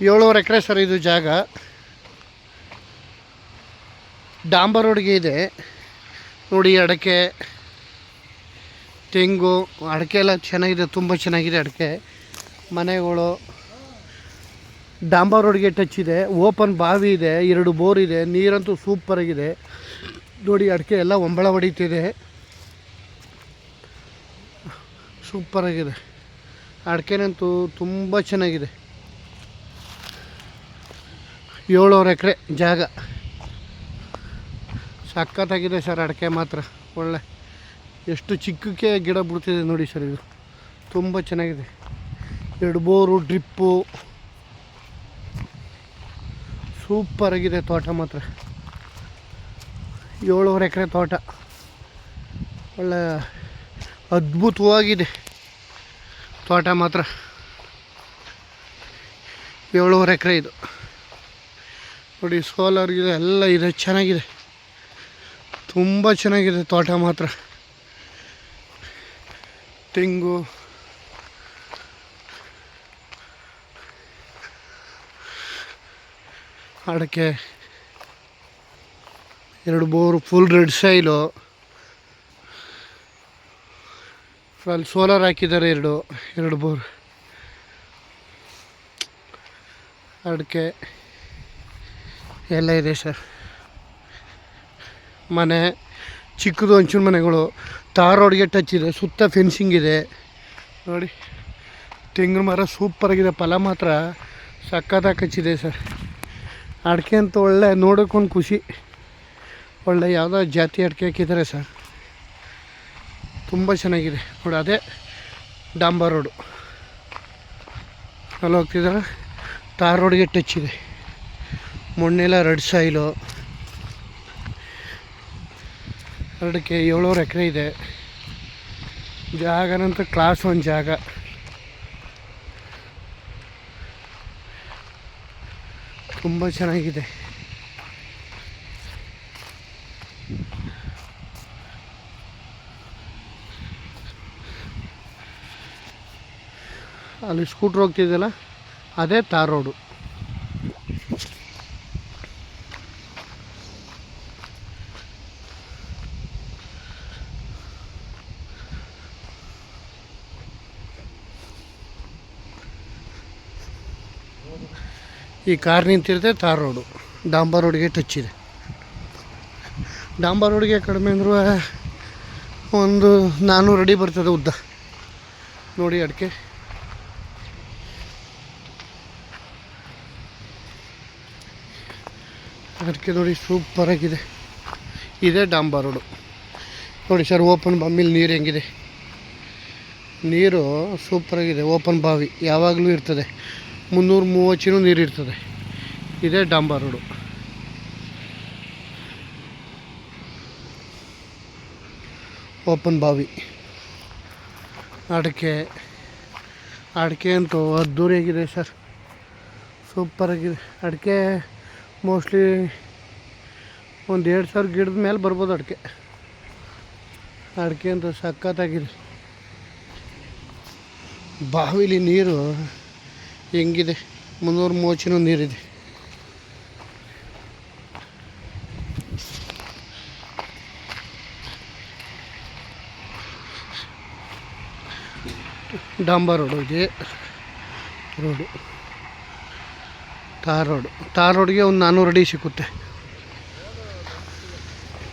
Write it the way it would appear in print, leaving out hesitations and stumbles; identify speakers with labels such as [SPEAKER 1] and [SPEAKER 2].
[SPEAKER 1] 7.5 ಎಕರೆ sir ಇದು ಜಾಗ. ಡಾಂಬರ್ ರೋಡ್ಗೆ ಇದೆ ನೋಡಿ. ಅಡಿಕೆ, ತೆಂಗು, ಅಡಿಕೆ ಎಲ್ಲ ಚೆನ್ನಾಗಿದೆ, ತುಂಬ ಚೆನ್ನಾಗಿದೆ ಅಡಿಕೆ. ಮನೆಗಳು ಡಾಂಬರ್ ರೋಡ್ಗೆ ಟಚ್ ಇದೆ. ಓಪನ್ ಬಾವಿ ಇದೆ, 2 ಬೋರ್ ಇದೆ. ನೀರಂತೂ ಸೂಪರಾಗಿದೆ ನೋಡಿ. ಅಡಿಕೆ ಎಲ್ಲ ಒಂಬಳ ಹೊಡಿತಿದೆ, ಸೂಪರಾಗಿದೆ. ಅಡಿಕೆನಂತೂ ತುಂಬ ಚೆನ್ನಾಗಿದೆ. 7.5 ಎಕರೆ ಜಾಗ, ಸಖತ್ತಾಗಿದೆ ಸರ್. ಅಡಿಕೆ ಮಾತ್ರ ಒಳ್ಳೆ, ಎಷ್ಟು ಚಿಕ್ಕಕ್ಕೆ ಗಿಡ ಬಿಡ್ತಿದೆ ನೋಡಿ ಸರ್. ಇದು ತುಂಬ ಚೆನ್ನಾಗಿದೆ. 2 ಬೋರು, ಡ್ರಿಪ್ಪು, ಸೂಪರಾಗಿದೆ ತೋಟ ಮಾತ್ರ. 7.5 ಎಕರೆ ತೋಟ, ಒಳ್ಳೆ ಅದ್ಭುತವಾಗಿದೆ ತೋಟ ಮಾತ್ರ. 7.5 ಎಕರೆ ಇದು ನೋಡಿ. ಸೋಲಾರ್ ಇದೆ, ಎಲ್ಲ ಇದೆ, ಚೆನ್ನಾಗಿದೆ, ತುಂಬ ಚೆನ್ನಾಗಿದೆ ತೋಟ ಮಾತ್ರ. ತೆಂಗು, ಅಡಿಕೆ, 2 ಬೋರು, ಫುಲ್ ರೆಡ್ ಸೈಲು. ಅಲ್ಲಿ ಸೋಲಾರ್ ಹಾಕಿದ್ದಾರೆ, 2 ಬೋರ್. ಅಡಿಕೆ ಎಲ್ಲ ಇದೆ ಸರ್. ಮನೆ ಚಿಕ್ಕದು, ಹಂಚಿನ ಮನೆಗಳು. ತಾರ್ ರೋಡ್ಗೆ ಟಚ್ ಇದೆ, ಸುತ್ತ ಫೆನ್ಸಿಂಗ್ ಇದೆ ನೋಡಿ. ತೆಂಗಿನ ಮರ ಸೂಪರಾಗಿದೆ, ಫಲ ಮಾತ್ರ ಸಖತ್ತಾಗಿ ಹಚ್ಚಿದೆ ಸರ್. ಅಡಿಕೆ ಅಂತ ಒಳ್ಳೆ ನೋಡೋಕ್ಕೊಂದು ಖುಷಿ. ಒಳ್ಳೆ ಯಾವುದೋ ಜಾತಿ ಅಡಿಕೆ ಹಾಕಿದ್ದಾರೆ ಸರ್, ತುಂಬ ಚೆನ್ನಾಗಿದೆ ನೋಡಿ. ಅದೇ ಡಾಂಬರ್ ರೋಡು, ಅಲ್ಲಿ ಹೋಗ್ತಿದ್ದಾರೆ. ತಾರ್ ರೋಡ್ಗೆ ಟಚ್ ಇದೆ, ಮಣ್ಣೆಲ್ಲ ರೆಡ್ ಸಾಯಿಲು. ಅಡಿಕೆ 7.5 ಎಕರೆ ಇದೆ. ಜಾಗನಂತ ಕ್ಲಾಸ್ 1 ಜಾಗ. ತುಂಬ ಚೆನ್ನಾಗಿದೆ. ಅಲ್ಲಿ ಸ್ಕೂಟ್ರ್ ಹೋಗ್ತಿದ್ದಲ್ಲ, ಅದೇ ತಾರ್ ರೋಡು. ಈ ಕಾರ್ ನಿಂತಿರುತ್ತೆ ತಾರ್ ರೋಡು. ಡಾಂಬರ್ ರೋಡ್ಗೆ ಟಚ್ ಇದೆ. ಡಾಂಬರ್ ರೋಡ್ಗೆ ಕಡಿಮೆ ಅಂದರೂ ಒಂದು 400 ಅಡಿ ಬರ್ತದೆ ಉದ್ದ ನೋಡಿ. ಅಡಿಕೆ ನೋಡಿ, ಸೂಪರಾಗಿದೆ. ಇದೇ ಡಾಂಬರ್ ರೋಡು ನೋಡಿ ಸರ್. ಓಪನ್ ಬಾವಿಲಿ ನೀರು ಹೆಂಗಿದೆ, ನೀರು ಸೂಪರಾಗಿದೆ. ಓಪನ್ ಬಾವಿ ಯಾವಾಗಲೂ ಇರ್ತದೆ, 330 ನೀರು ಇರ್ತದೆ. ಇದೇ ಡಾಂಬರ್ ರೋಡು. ಓಪನ್ ಬಾವಿ. ಅಡಿಕೆ ಅಂತೂ ಅದ್ದೂರಿಯಾಗಿದೆ ಸರ್, ಸೂಪರಾಗಿದೆ. ಅಡಿಕೆ ಮೋಸ್ಟ್ಲಿ ಒಂದು 2,000 ಗಿಡದ ಮೇಲೆ ಬರ್ಬೋದು ಅಡಿಕೆ. ಅಡಿಕೆ ಅಂತೂ ಸಖತ್ತಾಗಿದೆ. ಬಾವಿಲಿ ನೀರು ಹೆಂಗಿದೆ, 330 ನೀರಿದೆ. ಡಾಂಬರ್ ರೋಡು ಇದೆ. ರೋಡು ತಾರ್ ರೋಡ್ಗೆ ಒಂದು 400 ಅಡಿ ಸಿಕ್ಕುತ್ತೆ.